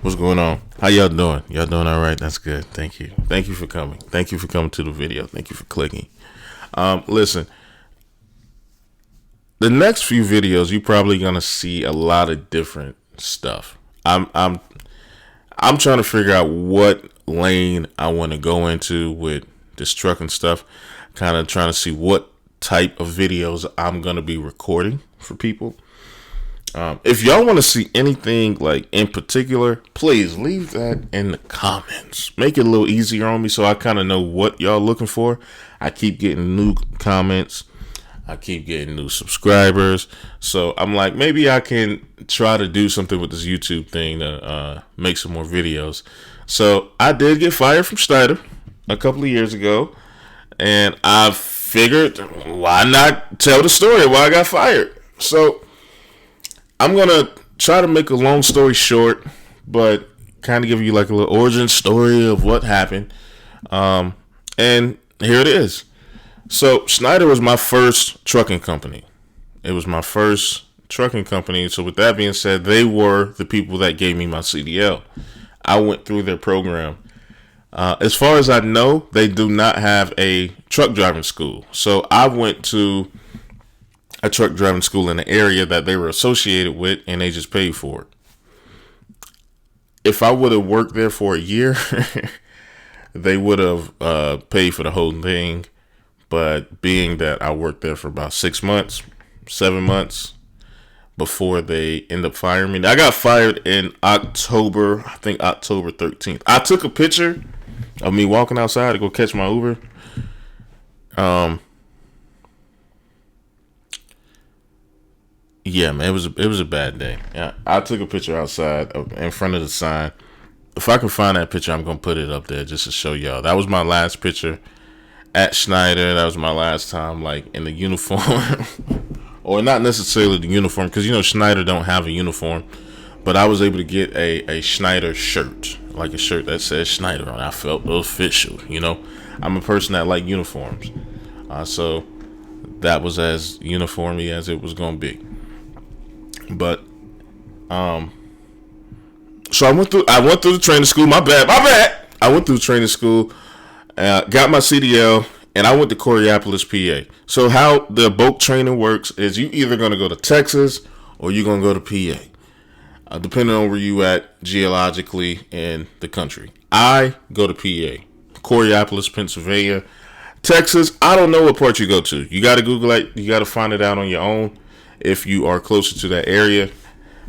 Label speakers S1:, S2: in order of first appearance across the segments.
S1: What's going on? How y'all doing? Y'all doing all right? That's good. Thank you. Thank you for coming. Thank you for coming to the video. Thank you for clicking. Listen, the next few videos, you're probably gonna see a lot of different stuff. I'm trying to figure out what lane I want to go into with this trucking stuff. Kind of trying to see what type of videos I'm gonna be recording for people. If y'all want to see anything like in particular, please leave that in the comments. Make it a little easier on me so I kind of know what y'all looking for. I keep getting new comments. I keep getting new subscribers. So I'm like, maybe I can try to do something with this YouTube thing to make some more videos. So I did get fired from Schneider a couple of years ago. And I figured, why not tell the story why I got fired? So I'm going to try to make a long story short, but kind of give you like a little origin story of what happened. And here it is. So Schneider was my first trucking company. It was my first trucking company. So with that being said, they were the people that gave me my CDL. I went through their program. As far as I know, they do not have a truck driving school. So I went to a truck driving school in the area that they were associated with, and they just paid for it. If I would have worked there for a year, they would have paid for the whole thing. But being that I worked there for about 6 months, 7 months before they end up firing me. I got fired in October, I think October 13th. I took a picture of me walking outside to go catch my Uber. Yeah, man, it was a bad day. Yeah, I took a picture outside in front of the sign. If I can find that picture, I'm gonna put it up there just to show y'all. That was my last picture at Schneider. That was my last time like in the uniform, or not necessarily the uniform, because Schneider don't have a uniform. But I was able to get a Schneider shirt, like a shirt that says Schneider on. I felt official. I'm a person that like uniforms, so that was as uniformy as it was gonna be. But so I went through the training school. My bad. I went through training school, got my CDL, and I went to Coraopolis, PA. So how the boat training works is you either going to go to Texas or you're going to go to PA, depending on where you at geologically in the country. I go to PA, Coraopolis, Pennsylvania. Texas, I don't know what part you go to. You got to Google it. You got to find it out on your own if you are closer to that area.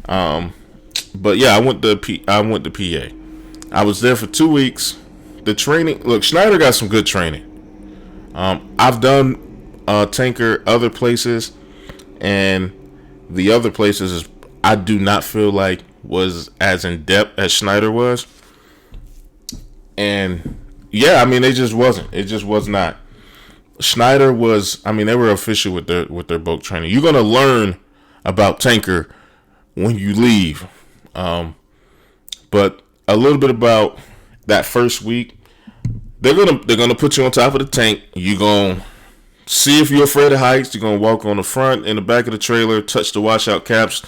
S1: But yeah, I went to PA. I was there for 2 weeks. The training, look, Schneider got some good training. I've done tanker other places, and the other places I do not feel like was as in depth as Schneider was. And yeah, I mean, it just wasn't. It just was not. Schneider was, I mean, they were official with their boat training. You're gonna learn about tanker when you leave, but a little bit about that first week. They're gonna put you on top of the tank. You're gonna see if you're afraid of heights. You're gonna walk on the front and the back of the trailer, touch the washout caps,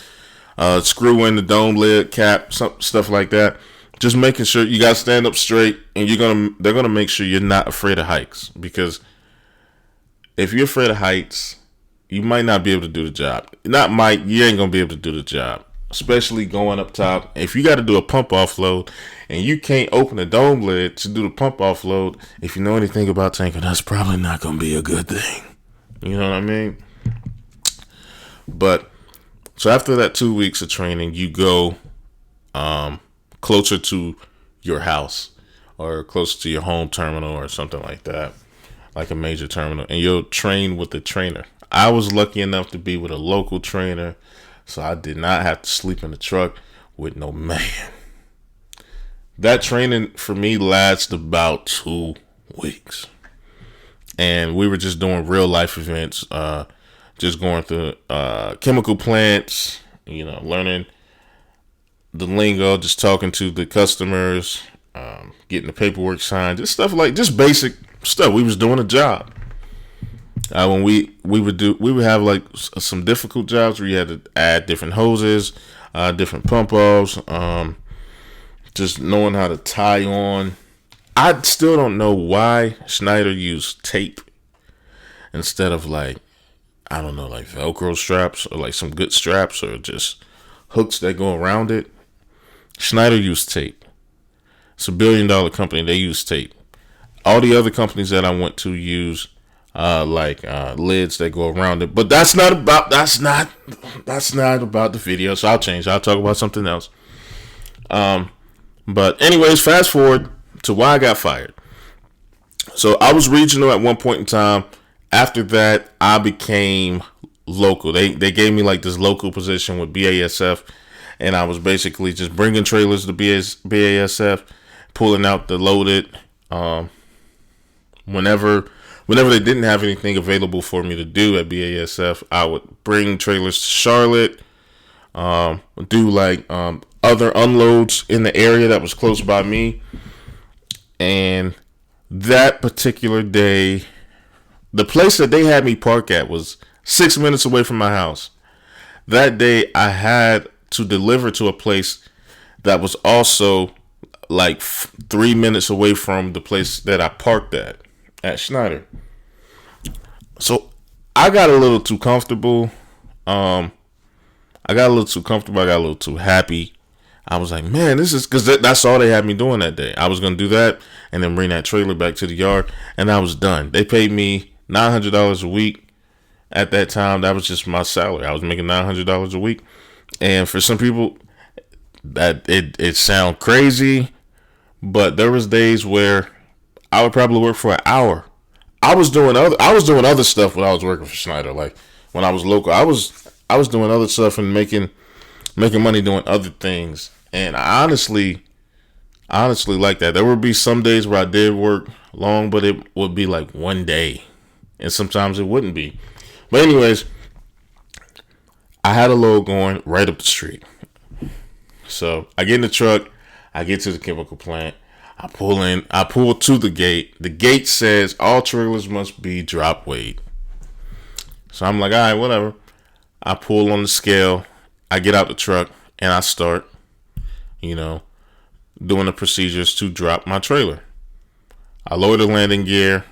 S1: screw in the dome lid cap, stuff like that. Just making sure you gotta stand up straight, and they're gonna make sure you're not afraid of heights, because if you're afraid of heights, you might not be able to do the job. You ain't gonna be able to do the job, especially going up top. If you got to do a pump offload and you can't open the dome lid to do the pump offload, if you know anything about tanking, that's probably not gonna be a good thing. You know what I mean? But so after that 2 weeks of training, you go closer to your house or closer to your home terminal or something like that, like a major terminal, and you'll train with the trainer. I was lucky enough to be with a local trainer, so I did not have to sleep in the truck with no man. That training for me lasted about 2 weeks, and we were just doing real life events, just going through chemical plants, learning the lingo, just talking to the customers, getting the paperwork signed, just basic stuff. We was doing a job. When we would have like some difficult jobs where you had to add different hoses, different pump offs, just knowing how to tie on. I still don't know why Schneider used tape instead of like, I don't know, like Velcro straps or like some good straps or just hooks that go around it. Schneider used tape. It's $1 billion company. They use tape. All the other companies that I went to use lids that go around it. But that's not about the video. So I'll change. I'll talk about something else. But anyways, fast forward to why I got fired. So I was regional at one point in time. After that, I became local. They gave me like this local position with BASF, and I was basically just bringing trailers to BASF, pulling out the loaded. Whenever they didn't have anything available for me to do at BASF, I would bring trailers to Charlotte, do like other unloads in the area that was close by me. And that particular day, the place that they had me park at was 6 minutes away from my house. That day, I had to deliver to a place that was also like 3 minutes away from the place that I parked at Schneider. So I got a little too comfortable. I got a little too happy. I was like, man, this is, because that's all they had me doing that day. I was going to do that and then bring that trailer back to the yard, and I was done. They paid me $900 a week at that time. That was just my salary. I was making $900 a week. And for some people, that it sound crazy, but there was days where I would probably work for an hour. I was doing other stuff when I was working for Schneider. Like when I was local, I was doing other stuff and making money doing other things. And I honestly like that. There would be some days where I did work long, but it would be like one day, and sometimes it wouldn't be. But anyways, I had a load going right up the street. So I get in the truck, I get to the chemical plant, I pull to the gate. The gate says all trailers must be drop weight. So I'm like, all right, whatever. I pull on the scale, I get out the truck, and I start, doing the procedures to drop my trailer. I lower the landing gear,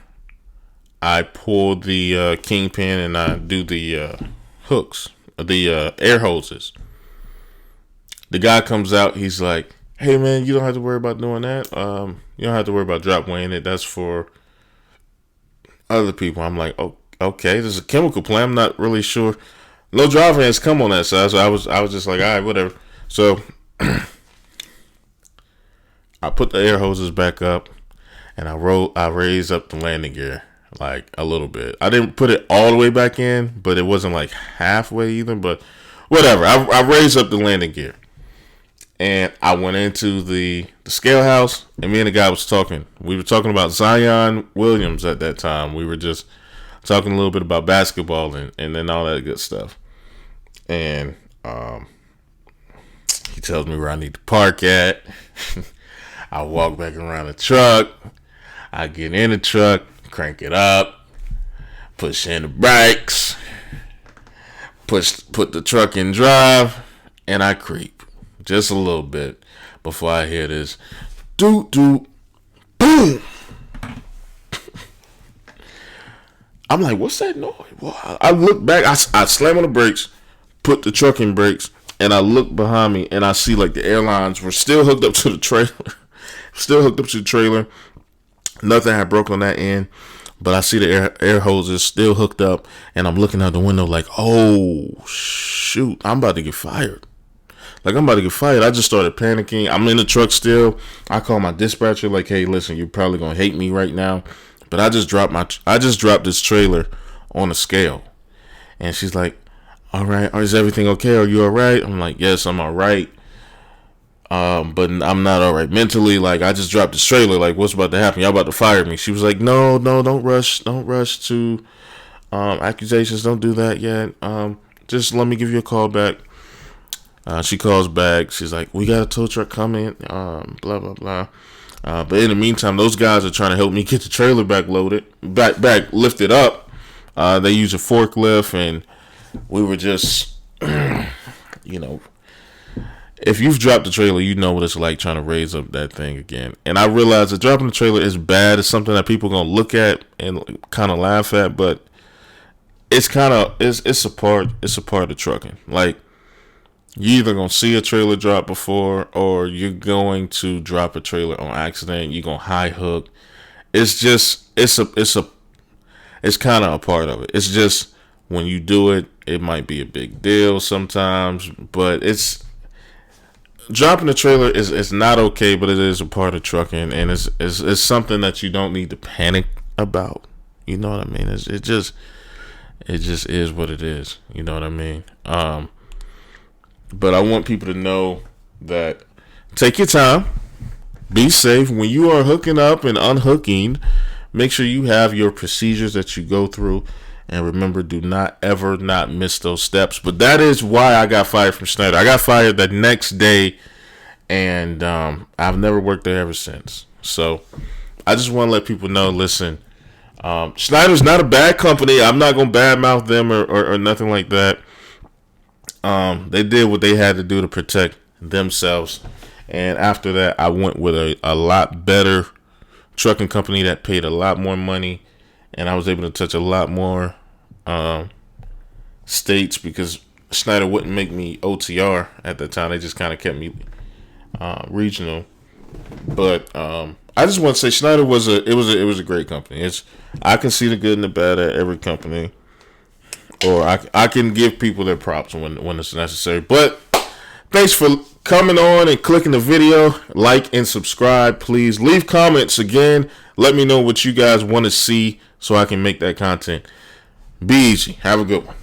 S1: I pull the kingpin, and I do the hooks, the air hoses. The guy comes out, he's like, hey man, you don't have to worry about doing that. You don't have to worry about drop weighing it. That's for other people. I'm like, oh, okay, this is a chemical plant. I'm not really sure. No driver has come on that side, so I was just like, all right, whatever. So I put the air hoses back up, and I raised up the landing gear like a little bit. I didn't put it all the way back in, but it wasn't like halfway either. But whatever. I raised up the landing gear, and I went into the scale house, and me and the guy was talking. We were talking about Zion Williams at that time. We were just talking a little bit about basketball and then all that good stuff. And he tells me where I need to park at. I walk back around the truck. I get in the truck, crank it up, push in the brakes, put the truck in drive, and I creep just a little bit before I hear this doot doot boom. I'm like, what's that noise? Well, I look back, I slam on the brakes, put the truck in brakes, and I look behind me, and I see like the airlines were still hooked up to the trailer. Nothing had broken on that end, but I see the air hoses still hooked up, and I'm looking out the window like, oh shoot, I'm about to get fired. I just started panicking. I'm in the truck still. I call my dispatcher like, hey, listen, you're probably gonna hate me right now, but I just dropped this trailer on a scale. And she's like, all right, is everything okay? Are you all right? I'm like, yes, I'm all right. But I'm not all right mentally. Like, I just dropped this trailer. Like, what's about to happen? Y'all about to fire me. She was like, no, don't rush to accusations. Don't do that yet. Just let me give you a call back. She calls back. She's like, we got a tow truck coming. Blah, blah, blah. But in the meantime, those guys are trying to help me get the trailer back lifted up. They use a forklift, and we were just, if you've dropped the trailer, you know what it's like trying to raise up that thing again. And I realize that dropping the trailer is bad. It's something that people are gonna look at and kind of laugh at, but it's a part of trucking. Like, you either gonna see a trailer drop before, or you're going to drop a trailer on accident. You're gonna high hook. It's kind of a part of it. It's just when you do it, it might be a big deal sometimes, but it's dropping a trailer is not okay, but it is a part of trucking, and it's something that you don't need to panic about. You know what I mean? It just is what it is. You know what I mean? But I want people to know that take your time, be safe when you are hooking up and unhooking. Make sure you have your procedures that you go through, and remember, do not ever not miss those steps. But that is why I got fired from Schneider. I got fired the next day, and I've never worked there ever since. So I just want to let people know, listen, Schneider's not a bad company. I'm not going to badmouth them or nothing like that. They did what they had to do to protect themselves. And after that, I went with a lot better trucking company that paid a lot more money. And I was able to touch a lot more states, because Schneider wouldn't make me OTR at the time. They just kind of kept me regional. But I just want to say Schneider was a great company. I can see the good and the bad at every company, or I can give people their props when it's necessary. But thanks for coming on and clicking the video. Like and subscribe, please. Leave comments again. Let me know what you guys want to see so I can make that content. Be easy. Have a good one.